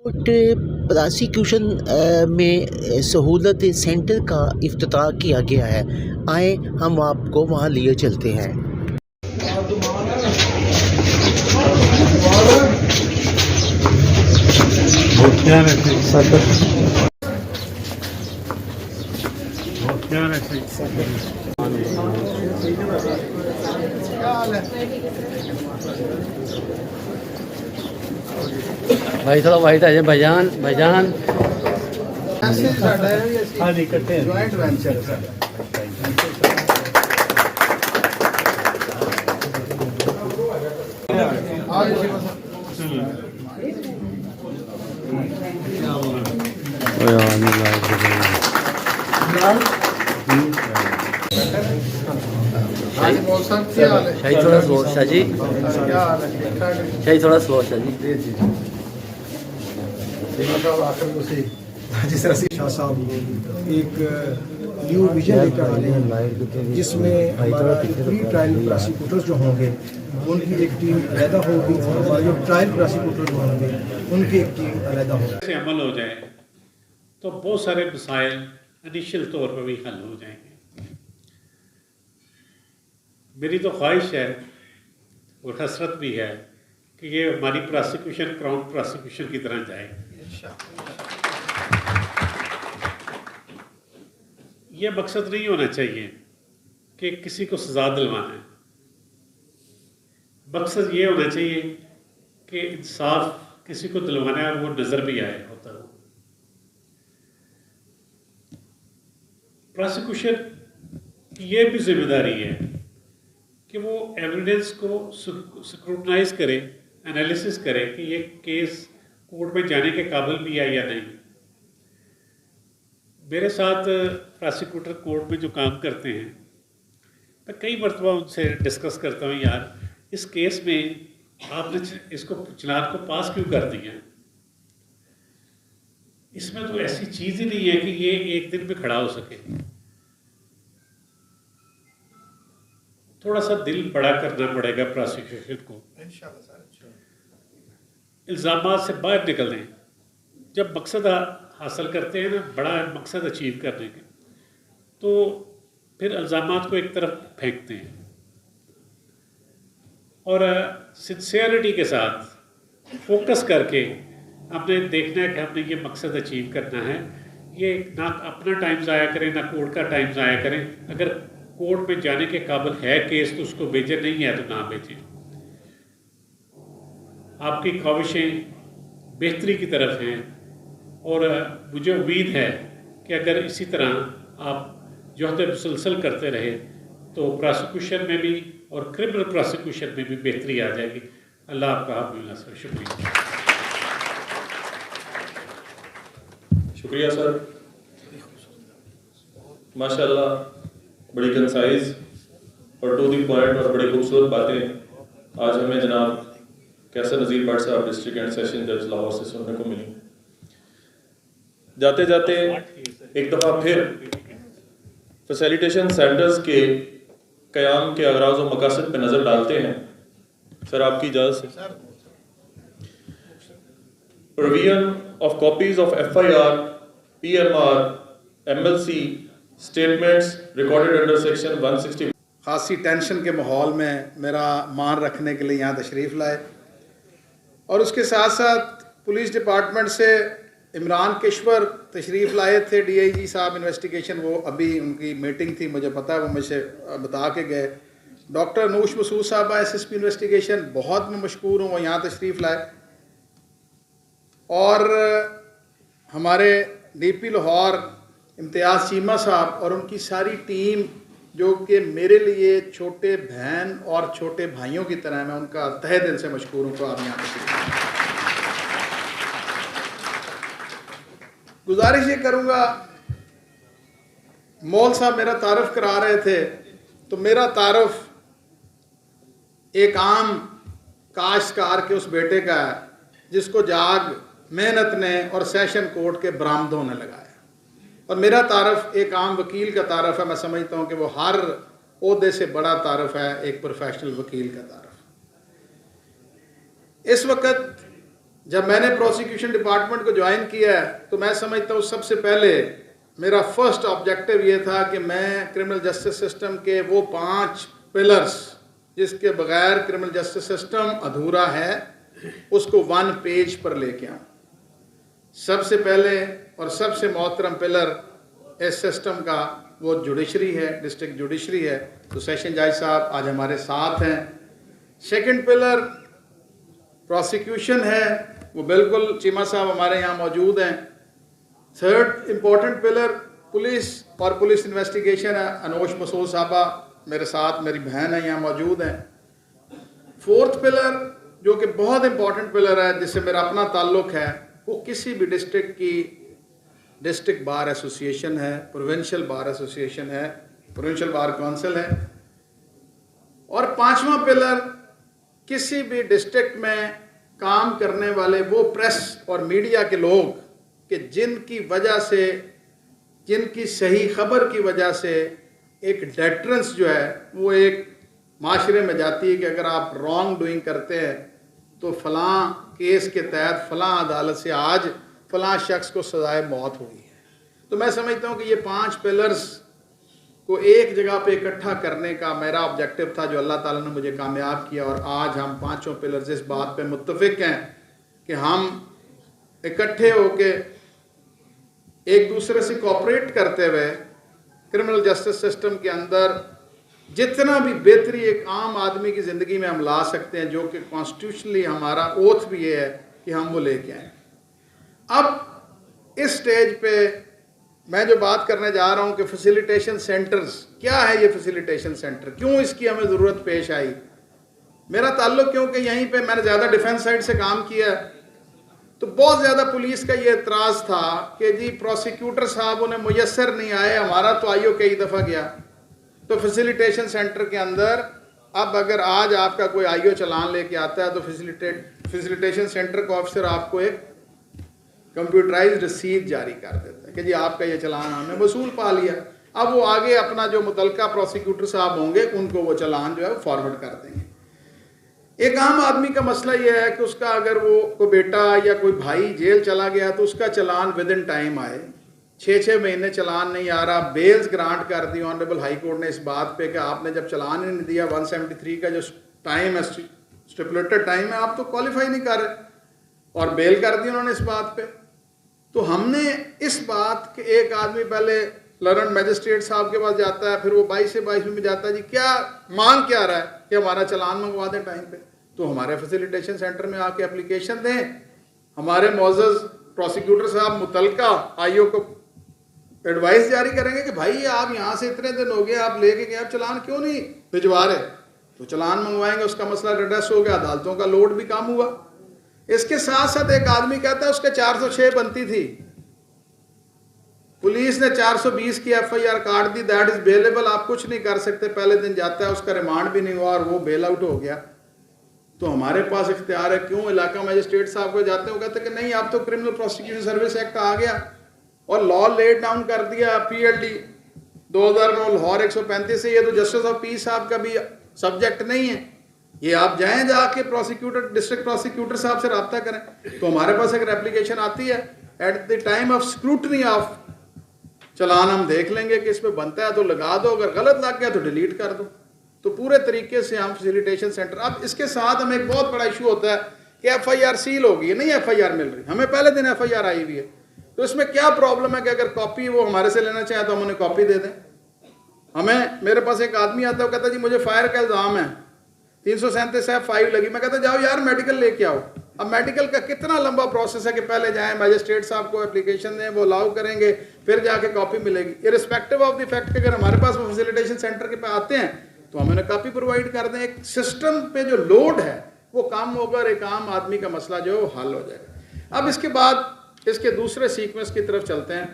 Court prosecution में सहूलत centre का इफ्तिताह किया गया है। आए हम आपको वहाँ लिए चलते हैं। भाई थोड़ा वाइट आ जाए भाईजान भाईजान। जॉइंट वेंचर है साਡਾ। शाही थोड़ा स्लो शाह जी, शाही थोड़ा स्लो शाह जी। जिस तरह से शाह साहब एक न्यू विजन लेकर आ रहे हैं जिसमें हमारा प्री ट्रायल प्रोसिक्यूटर्स जो होंगे उनकी एक टीम अलहदा होगी और हमारे जो ट्रायल प्रोसिक्यूटर्स होंगे उनकी एक टीम अलहदा होगी। से अमल हो जाए तो बहुत सारे मसाइल इनिशियल तौर पर भी हल हो जाएंगे। मेरी तो ख्वाहिश है और हसरत भी है कि ये हमारी प्रोसिक्यूशन क्राउन प्रोसिक्यूशन की तरह जाए। ये मकसद नहीं होना चाहिए कि किसी को सज़ा दिलवाना है, मकसद ये होना चाहिए कि इंसाफ किसी को दिलवाना है और वो नज़र भी आए होता है। प्रोसिक्यूशन की ये भी जिम्मेदारी है कि वो एविडेंस को स्क्रूटनाइज करे, एनालिसिस करे कि ये केस कोर्ट में जाने के काबिल भी है या नहीं। मेरे साथ प्रोसिक्यूटर कोर्ट में जो काम करते हैं, मैं कई मरतबा उनसे डिस्कस करता हूँ, यार इस केस में आपने इसको चलान को पास क्यों कर दिया? इसमें तो ऐसी चीज़ ही नहीं है कि ये एक दिन में खड़ा हो सके। थोड़ा सा दिल बड़ा करना पड़ेगा प्रोसिक्यूशन को, इल्ज़ामात से बाहर निकलने। जब मकसद हासिल करते हैं ना, बड़ा मकसद अचीव करने के, तो फिर इल्ज़ामात को एक तरफ फेंकते हैं और सिंसियरिटी के साथ फोकस करके हमने देखना है कि हमने ये मकसद अचीव करना है। ये ना अपना टाइम ज़ाया करें ना कोर्ट का टाइम ज़ाया करें। अगर कोर्ट में जाने के काबिल है केस तो उसको भेजें, नहीं है तो ना भेजें। आपकी ख्वाहिशें बेहतरी की तरफ हैं और मुझे उम्मीद है कि अगर इसी तरह आप जोहद मुसलसल करते रहे तो प्रोसिक्यूशन में भी और क्रिमिनल प्रोसिक्यूशन में भी बेहतरी आ जाएगी। अल्लाह आपका हाफ़िज़ सर। शुक्रिया। शुक्रिया सर, माशाल्लाह बड़ी कंसाइज और टू दी पॉइंट और बड़ी खूबसूरत बातें आज हमें जनाब कैसर नज़ीर भट्ट साहब डिस्ट्रिक्ट एंड सेशन जज लाहौर से सुनने को मिली। जाते जाते एक दफ़ा फिर फैसिलिटेशन सेंटर्स के क़याम के अगराज़ और मकासद पर नज़र डालते हैं। सर आपकी इजाज़त से, provision of copies of FIR, PMR, MLC statements recorded under section 160। खासी टेंशन के माहौल में मेरा मान रखने के लिए यहाँ तशरीफ़ लाए और उसके साथ साथ पुलिस डिपार्टमेंट से इमरान किश्वर तशरीफ़ लाए थे, DIG साहब इन्वेस्टिगेशन। वो अभी उनकी मीटिंग थी, मुझे पता है, वो मुझे बता के गए। डॉक्टर नूश मसूद साहब SSP इन्वेस्टिगेशन, बहुत मैं मशकूर हूँ, वो यहाँ तशरीफ़ लाए। और हमारे DP लाहौर इम्तियाज़ चीमा साहब और उनकी सारी टीम, जो कि मेरे लिए छोटे बहन और छोटे भाइयों की तरह, मैं उनका तहे दिल से मशकूर हूँ। तो आप यहाँ पर गुजारिश ये करूँगा, मौल साहब मेरा तारुफ करा रहे थे, तो मेरा तारुफ एक आम काश्तकार के उस बेटे का है जिसको जाग मेहनत ने और सेशन कोर्ट के बरामदों ने लगाया। और मेरा तारुफ एक आम वकील का तारुफ है। मैं समझता हूँ कि वो हर ओहदे से बड़ा तारुफ है एक प्रोफेशनल वकील का तारुफ। इस वक्त जब मैंने प्रोसिक्यूशन डिपार्टमेंट को ज्वाइन किया है तो मैं समझता हूँ सबसे पहले मेरा फर्स्ट ऑब्जेक्टिव ये था कि मैं क्रिमिनल जस्टिस सिस्टम के वो 5 पिलर्स जिसके बगैर क्रिमिनल जस्टिस सिस्टम अधूरा है उसको 1 पेज पर लेके आऊँ। सबसे पहले और सबसे मोहतरम पिलर इस सिस्टम का वो जुडिशरी है, डिस्ट्रिक्ट जुडिशरी है। तो सेशन जज साहब आज हमारे साथ हैं। सेकंड पिलर प्रोसिक्यूशन है, वो बिल्कुल चीमा साहब हमारे यहाँ मौजूद हैं। थर्ड इम्पोर्टेंट पिलर पुलिस और पुलिस इन्वेस्टिगेशन है, अनोश मसूद साहबा मेरे साथ, मेरी बहन है यहाँ मौजूद हैं। फोर्थ पिलर जो कि बहुत इम्पोर्टेंट पिलर है जिससे मेरा अपना ताल्लुक़ है, वो किसी भी डिस्ट्रिक्ट की डिस्ट्रिक्ट बार एसोसिएशन है, प्रोविंशियल बार एसोसिएशन है, प्रोविंशियल बार काउंसिल है। और 5वां पिलर किसी भी डिस्ट्रिक्ट में काम करने वाले वो प्रेस और मीडिया के लोग कि जिनकी वजह से, जिनकी सही खबर की वजह से एक डेटरेंस जो है वो एक माशरे में जाती है कि अगर आप रॉन्ग डूइंग करते हैं तो फ़लाँ केस के तहत फ़लाँ अदालत से आज फ़लाँ शख्स को सज़ाए मौत हुई है। तो मैं समझता हूँ कि ये 5 पिलर्स को एक जगह पे इकट्ठा करने का मेरा ऑब्जेक्टिव था, जो अल्लाह ताला ने मुझे कामयाब किया। और आज हम 5 पिलर्स इस बात पे मुत्तफिक हैं कि हम इकट्ठे होके एक दूसरे से कोऑपरेट करते हुए क्रिमिनल जस्टिस सिस्टम के अंदर जितना भी बेहतरी एक आम आदमी की ज़िंदगी में हम ला सकते हैं, जो कि कॉन्स्टिट्यूशनली हमारा ओथ भी ये है कि हम वो लेके आए। अब इस स्टेज पे मैं जो बात करने जा रहा हूँ कि फैसिलिटेशन सेंटर्स क्या है, ये फैसिलिटेशन सेंटर क्यों इसकी हमें ज़रूरत पेश आई। मेरा ताल्लुक़ क्योंकि यहीं पे मैंने ज़्यादा डिफेंस साइड से काम किया है, तो बहुत ज़्यादा पुलिस का ये एतराज़ था कि जी प्रोसिक्यूटर साहब उन्हें मुयस्सर नहीं आए। हमारा तो आईओ कई दफ़ा गया। तो फैसिलिटेशन सेंटर के अंदर अब अगर आज आपका कोई आईओ चलान लेके आता है तो फैसिलिटेशन सेंटर का ऑफिसर आपको एक कंप्यूटराइज्ड रसीद जारी कर देता है कि जी आपका ये चलान हमने वसूल पा लिया। अब वो आगे अपना जो मुतलका प्रोसिक्यूटर साहब होंगे उनको वो चलान जो है वो फॉरवर्ड कर देंगे। एक आम आदमी का मसला ये है कि उसका अगर वो कोई बेटा या कोई भाई जेल चला गया तो उसका चलान विद इन टाइम आए। 6-6 महीने चलान नहीं आ रहा। बेल्स ग्रांट कर दी ऑनरेबल हाई कोर्ट ने इस बात पे कि आपने जब चलान ही नहीं दिया 173 का जो टाइम है, स्टिपुलेटेड टाइम है, आप तो क्वालिफाई नहीं कर रहे, और बेल कर दी उन्होंने इस बात पे। तो हमने इस बात के एक आदमी पहले लर्नड मैजिस्ट्रेट साहब के पास जाता है, फिर वो 22 से 22 में जाता है, जी क्या मांग क्या रहा है कि हमारा चलान मंगवा दें टाइम पे। तो हमारे फैसिलिटेशन सेंटर में आके एप्लीकेशन दें। हमारे मोअज़्ज़ज़ प्रोसिक्यूटर साहब मुतलका आईओ को एडवाइस जारी करेंगे कि भाई आप यहाँ से इतने दिन हो गए, आप लेके गए, आप चलान क्यों नहीं भिजवा रहे। तो चलान मंगवाएंगे, उसका मसला रिड्रेस हो गया, अदालतों का लोड भी कम हुआ। इसके साथ साथ एक आदमी कहता है उसके 406 बनती थी, पुलिस ने 420 की एफआईआर काट दी, दैट इज बेलेबल, आप कुछ नहीं कर सकते। पहले दिन जाता है, उसका रिमांड भी नहीं हुआ और वो बेल आउट हो गया। तो हमारे पास इख्तियार है, क्यों इलाका मजिस्ट्रेट साहब को जाते हैं, वो कहते हैं कि नहीं आप तो क्रिमिनल प्रोसिक्यूशन सर्विस एक्ट आ गया और लॉ लेट डाउन कर दिया पीएलडी 2009 लाहौर 135 से, ये तो जस्टिस ऑफ पीस साहब का भी सब्जेक्ट नहीं है, ये आप जाएं जाके प्रोसिक्यूटर डिस्ट्रिक्ट प्रोसिक्यूटर साहब से रब्ता करें। तो हमारे पास अगर एप्लीकेशन आती है at the time of scrutiny of challan हम देख लेंगे कि इसमें बनता है तो लगा दो, अगर गलत लग गया तो डिलीट कर दो। तो पूरे तरीके से हम फैसिलिटेशन सेंटर। अब इसके साथ हमें एक बहुत बड़ा इशू होता है कि एफआईआर सील हो गई, नहीं एफआईआर मिल रही, हमें पहले दिन एफआईआर आई हुई है। तो इसमें क्या प्रॉब्लम है कि अगर कॉपी वो हमारे से लेना चाहे तो हम उन्हें कॉपी दे दें। हमें मेरे पास एक आदमी आता है, वो कहता है जी मुझे फायर का इल्ज़ाम है, 337(5) लगी। मैं कहता जाओ यार मेडिकल लेके आओ। अब मेडिकल का कितना लंबा प्रोसेस है कि पहले जाएं मैजिस्ट्रेट साहब को एप्लीकेशन दें, वो अलाउ करेंगे, फिर जाके कॉपी मिलेगी। इररिस्पेक्टिव ऑफ द फैक्ट कि अगर हमारे पास वो फैसिलिटेशन सेंटर के पास आते हैं तो हम उन्हें कॉपी प्रोवाइड कर दें। एक सिस्टम पे जो लोड है वो कम होगा और एक आम आदमी का मसला जो है वो हल हो जाएगा। अब इसके बाद इसके दूसरे सीक्वेंस की तरफ चलते हैं।